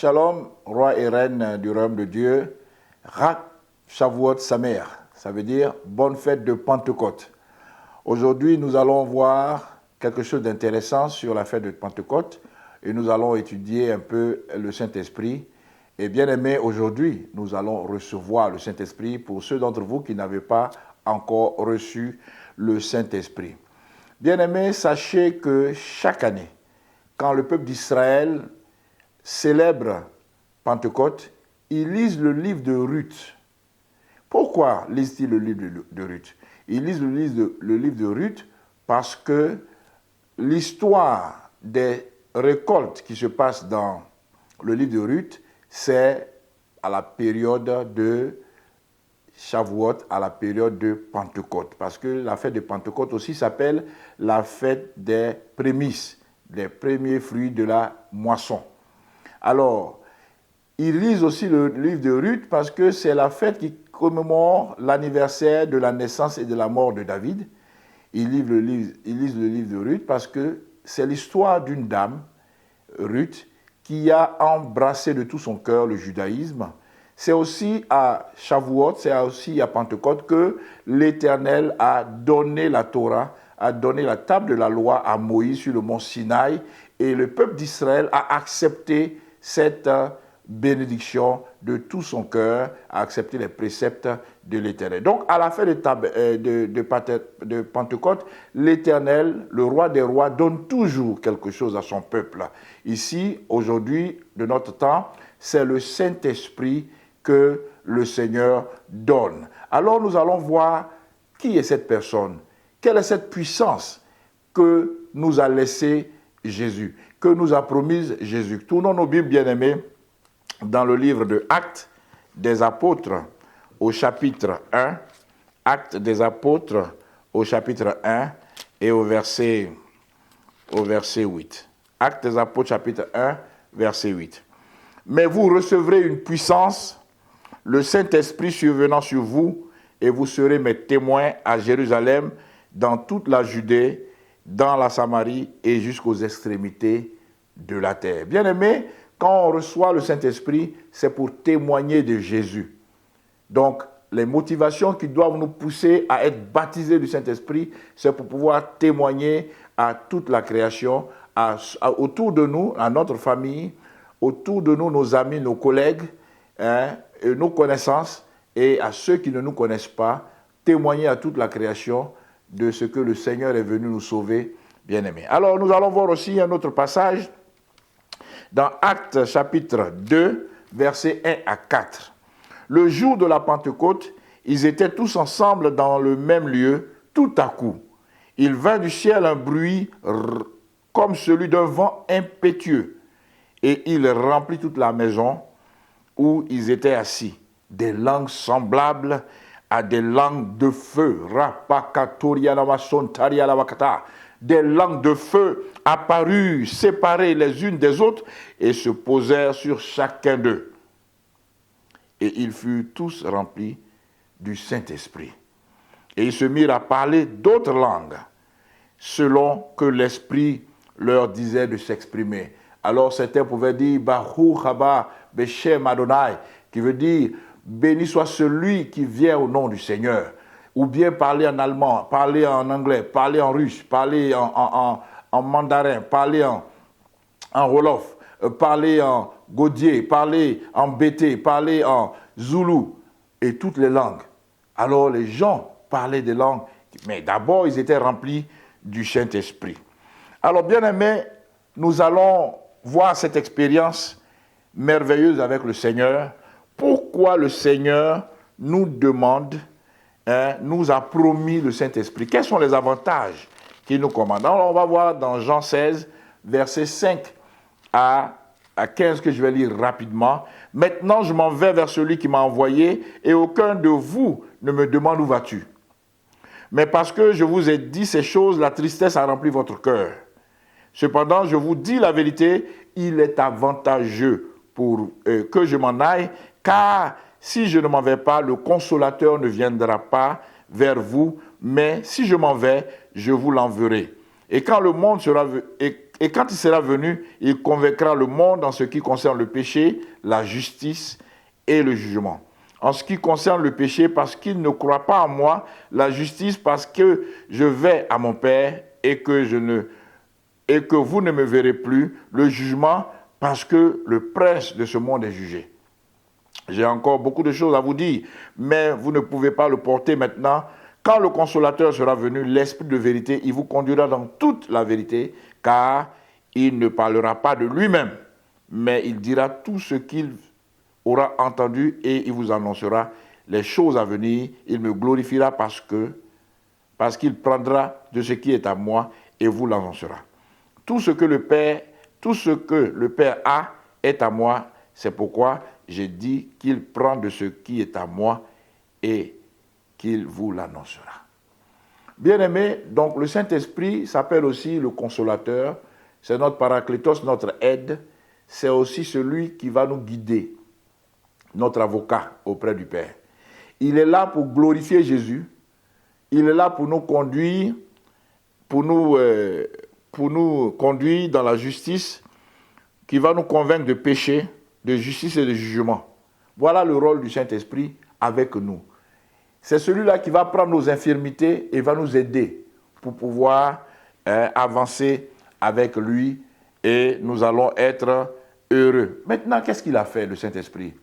Shalom, roi et reine du royaume de Dieu. Rak Shavuot Samer, ça veut dire bonne fête de Pentecôte. Aujourd'hui, nous allons voir quelque chose d'intéressant sur la fête de Pentecôte et nous allons étudier un peu le Saint-Esprit. Et bien aimé, aujourd'hui, nous allons recevoir le Saint-Esprit pour ceux d'entre vous qui n'avaient pas encore reçu le Saint-Esprit. Bien aimé, sachez que chaque année, quand le peuple d'Israël célèbre Pentecôte, ils lisent le livre de Ruth. Pourquoi lisent-ils le livre de Ruth? Ils lisent le livre de Ruth parce que l'histoire des récoltes qui se passent dans le livre de Ruth, c'est à la période de Shavuot, à la période de Pentecôte. Parce que la fête de Pentecôte aussi s'appelle la fête des prémices, des premiers fruits de la moisson. Alors, ils lisent aussi le livre de Ruth parce que c'est la fête qui commémore l'anniversaire de la naissance et de la mort de David. Ils lisent le livre de Ruth parce que c'est l'histoire d'une dame, Ruth, qui a embrassé de tout son cœur le judaïsme. C'est aussi à Shavuot, c'est aussi à Pentecôte que l'Éternel a donné la Torah, a donné la table de la loi à Moïse sur le mont Sinaï, et le peuple d'Israël a accepté cette bénédiction de tout son cœur, a accepté les préceptes de l'Éternel. Donc, à la fin de Pentecôte, l'Éternel, le roi des rois, donne toujours quelque chose à son peuple. Ici, aujourd'hui, de notre temps, c'est le Saint-Esprit que le Seigneur donne. Alors, nous allons voir qui est cette personne, quelle est cette puissance que nous a laissé Jésus, que nous a promise Jésus. Tournons nos Bibles, bien-aimés, dans le livre de Actes des Apôtres, au chapitre 1, Actes des Apôtres, au chapitre 1 et au verset 8. Actes des Apôtres, chapitre 1, verset 8. Mais vous recevrez une puissance, le Saint-Esprit survenant sur vous, et vous serez mes témoins à Jérusalem, dans toute la Judée, dans la Samarie et jusqu'aux extrémités de la terre. Bien-aimés, quand on reçoit le Saint-Esprit, c'est pour témoigner de Jésus. Donc, les motivations qui doivent nous pousser à être baptisés du Saint-Esprit, c'est pour pouvoir témoigner à toute la création, autour de nous, à notre famille, autour de nous, nos amis, nos collègues, et nos connaissances, et à ceux qui ne nous connaissent pas, témoigner à toute la création de ce que le Seigneur est venu nous sauver, bien-aimés. Alors, nous allons voir aussi un autre passage dans Actes chapitre 2, versets 1 à 4. Le jour de la Pentecôte, ils étaient tous ensemble dans le même lieu. Tout à coup, il vint du ciel un bruit comme celui d'un vent impétueux, et il remplit toute la maison où ils étaient assis. Des langues semblables à des langues de feu. Des langues de feu apparurent, séparées les unes des autres, et se posèrent sur chacun d'eux. Et ils furent tous remplis du Saint-Esprit. Et ils se mirent à parler d'autres langues, selon que l'Esprit leur disait de s'exprimer. Alors certains pouvaient dire Baruch haba Beshem Adonai, qui veut dire béni soit celui qui vient au nom du Seigneur. Ou bien parler en allemand, parler en anglais, parler en russe, parler en mandarin, parler en wolof, parler en godier, parler en bété, parler en zoulou, et toutes les langues. Alors les gens parlaient des langues, mais d'abord ils étaient remplis du Saint-Esprit. Alors bien aimés, nous allons voir cette expérience merveilleuse avec le Seigneur. Pourquoi le Seigneur nous demande, nous a promis le Saint-Esprit? Quels sont les avantages qu'il nous commande? Alors on va voir dans Jean 16, versets 5 à 15 que je vais lire rapidement. Maintenant je m'en vais vers celui qui m'a envoyé et aucun de vous ne me demande où vas-tu. Mais parce que je vous ai dit ces choses, la tristesse a rempli votre cœur. Cependant, je vous dis la vérité, il est avantageux pour que je m'en aille, car si je ne m'en vais pas, le consolateur ne viendra pas vers vous, mais si je m'en vais, je vous l'enverrai. Et quand le monde Et quand il sera venu, il convaincra le monde en ce qui concerne le péché, la justice et le jugement. En ce qui concerne le péché, parce qu'il ne croit pas en moi, la justice, parce que je vais à mon Père et que vous ne me verrez plus, le jugement, parce que le prince de ce monde est jugé. J'ai encore beaucoup de choses à vous dire, mais vous ne pouvez pas le porter maintenant. Quand le Consolateur sera venu, l'Esprit de vérité, il vous conduira dans toute la vérité, car il ne parlera pas de lui-même, mais il dira tout ce qu'il aura entendu et il vous annoncera les choses à venir. Il me glorifiera parce qu'il prendra de ce qui est à moi et vous l'annoncera. Tout ce que le Père a est à moi. C'est pourquoi j'ai dit qu'il prend de ce qui est à moi et qu'il vous l'annoncera. Bien-aimés, donc le Saint-Esprit s'appelle aussi le Consolateur. C'est notre Paraclétos, notre aide. C'est aussi celui qui va nous guider, notre avocat auprès du Père. Il est là pour glorifier Jésus. Il est là pour nous conduire, pour nous conduire dans la justice, qui va nous convaincre de péché, de justice et de jugement. Voilà le rôle du Saint-Esprit avec nous. C'est celui-là qui va prendre nos infirmités et va nous aider pour pouvoir avancer avec lui et nous allons être heureux. Maintenant, qu'est-ce qu'il a fait, le Saint-Esprit,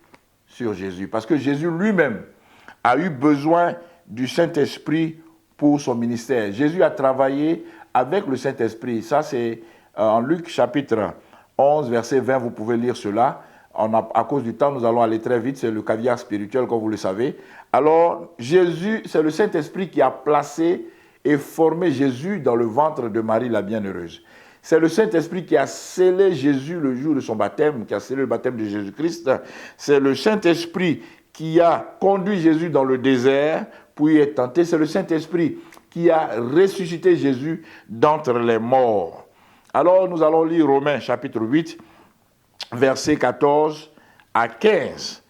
sur Jésus? Parce que Jésus lui-même a eu besoin du Saint-Esprit pour son ministère. Jésus a travaillé avec le Saint-Esprit. Ça, c'est en Luc chapitre 11, verset 20, vous pouvez lire cela. À cause du temps, nous allons aller très vite, c'est le caviar spirituel, comme vous le savez. Alors, Jésus, c'est le Saint-Esprit qui a placé et formé Jésus dans le ventre de Marie la Bienheureuse. C'est le Saint-Esprit qui a scellé Jésus le jour de son baptême, qui a scellé le baptême de Jésus-Christ. C'est le Saint-Esprit qui a conduit Jésus dans le désert pour y être tenté. C'est le Saint-Esprit qui a ressuscité Jésus d'entre les morts. Alors, nous allons lire Romains chapitre 8, versets 14 à 15,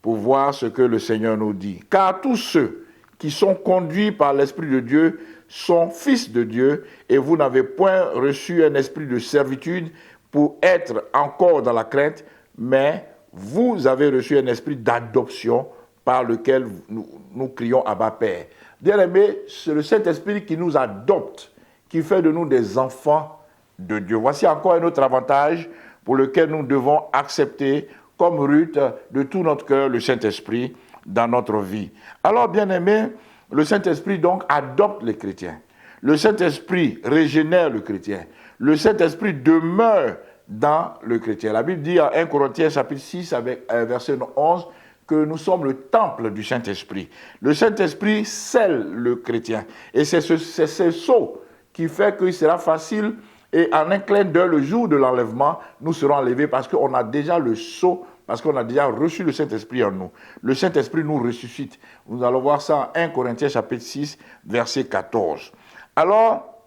pour voir ce que le Seigneur nous dit. Car tous ceux qui sont conduits par l'Esprit de Dieu sont fils de Dieu, et vous n'avez point reçu un esprit de servitude pour être encore dans la crainte, mais vous avez reçu un esprit d'adoption par lequel nous crions Abba Père. Bien-aimés, c'est le Saint-Esprit qui nous adopte, qui fait de nous des enfants de Dieu. Voici encore un autre avantage pour lequel nous devons accepter, comme Ruth, de tout notre cœur, le Saint-Esprit dans notre vie. Alors, bien-aimés, le Saint-Esprit donc adopte les chrétiens. Le Saint-Esprit régénère le chrétien. Le Saint-Esprit demeure dans le chrétien. La Bible dit en 1 Corinthiens chapitre 6, avec verset 11, que nous sommes le temple du Saint-Esprit. Le Saint-Esprit scelle le chrétien. Et c'est ce sceau qui fait qu'il sera facile. Et en un clin d'œil, le jour de l'enlèvement, nous serons enlevés parce qu'on a déjà le sceau, parce qu'on a déjà reçu le Saint-Esprit en nous. Le Saint-Esprit nous ressuscite. Nous allons voir ça en 1 Corinthiens chapitre 6, verset 14. Alors,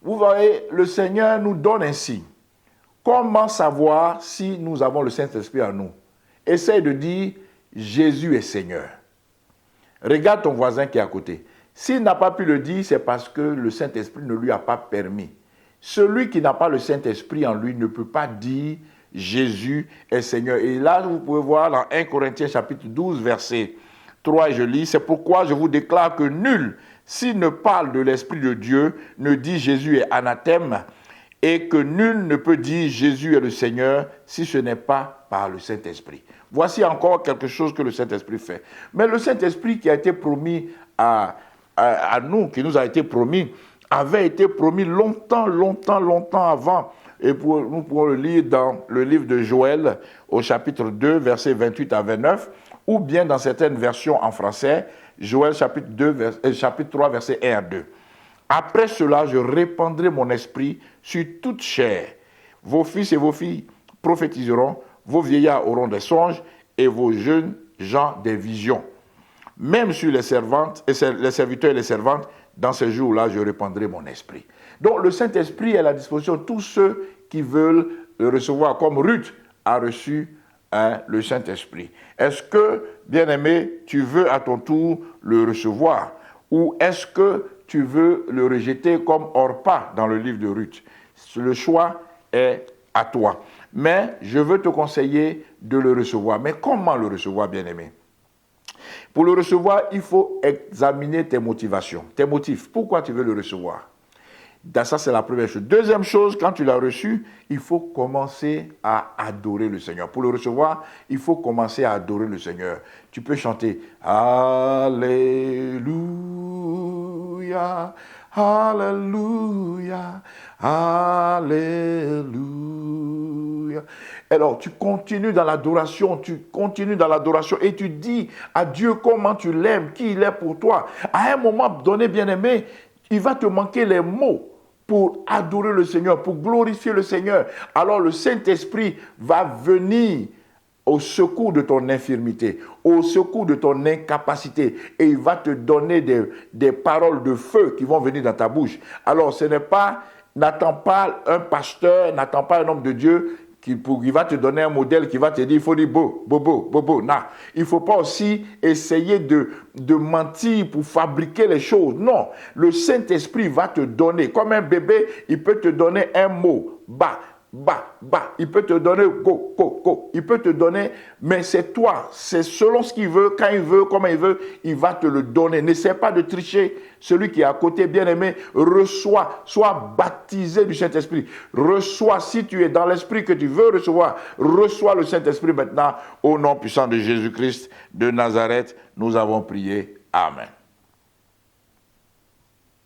vous voyez, le Seigneur nous donne ainsi. Comment savoir si nous avons le Saint-Esprit en nous? Essaye de dire, Jésus est Seigneur. Regarde ton voisin qui est à côté. S'il n'a pas pu le dire, c'est parce que le Saint-Esprit ne lui a pas permis. Celui qui n'a pas le Saint-Esprit en lui ne peut pas dire Jésus est Seigneur. Et là, vous pouvez voir dans 1 Corinthiens chapitre 12, verset 3, et je lis, c'est pourquoi je vous déclare que nul, s'il ne parle de l'Esprit de Dieu, ne dit Jésus est anathème, et que nul ne peut dire Jésus est le Seigneur si ce n'est pas par le Saint-Esprit. Voici encore quelque chose que le Saint-Esprit fait. Mais le Saint-Esprit qui a été promis à nous, qui nous a été promis, avait été promis longtemps avant. Et nous pourrons le lire dans le livre de Joël, au chapitre 2, versets 28 à 29, ou bien dans certaines versions en français, Joël chapitre 3, versets 1 à 2. Après cela, je répandrai mon esprit sur toute chair. Vos fils et vos filles prophétiseront, vos vieillards auront des songes, et vos jeunes gens des visions. Même sur les servantes, les serviteurs et les servantes, dans ces jours-là, je répandrai mon esprit. Donc, le Saint-Esprit est à la disposition de tous ceux qui veulent le recevoir, comme Ruth a reçu le Saint-Esprit. Est-ce que, bien-aimé, tu veux à ton tour le recevoir? Ou est-ce que tu veux le rejeter comme Orpa dans le livre de Ruth? Le choix est à toi. Mais je veux te conseiller de le recevoir. Mais comment le recevoir, bien-aimé? Pour le recevoir, il faut examiner tes motivations, tes motifs. Pourquoi tu veux le recevoir? Ça, c'est la première chose. Deuxième chose, quand tu l'as reçu, il faut commencer à adorer le Seigneur. Pour le recevoir, il faut commencer à adorer le Seigneur. Tu peux chanter Alléluia, Alléluia, Alléluia. Alors, tu continues dans l'adoration et tu dis à Dieu comment tu l'aimes, qui il est pour toi. À un moment donné, bien-aimé, il va te manquer les mots pour adorer le Seigneur, pour glorifier le Seigneur. Alors le Saint-Esprit va venir au secours de ton infirmité, au secours de ton incapacité, et il va te donner des paroles de feu qui vont venir dans ta bouche. Alors n'attends pas un pasteur, n'attends pas un homme de Dieu qui va te donner un modèle, qui va te dire, il faut dire bobo. Non, il ne faut pas aussi essayer de mentir pour fabriquer les choses. Non, le Saint-Esprit va te donner, comme un bébé, il peut te donner un mot, ba. Il peut te donner go. Il peut te donner, mais c'est toi. C'est selon ce qu'il veut, quand il veut, comment il veut, il va te le donner. N'essaie pas de tricher. Celui qui est à côté, bien-aimé, reçois, sois baptisé du Saint-Esprit. Reçois, si tu es dans l'Esprit que tu veux recevoir, reçois le Saint-Esprit maintenant. Au nom puissant de Jésus-Christ de Nazareth, nous avons prié. Amen.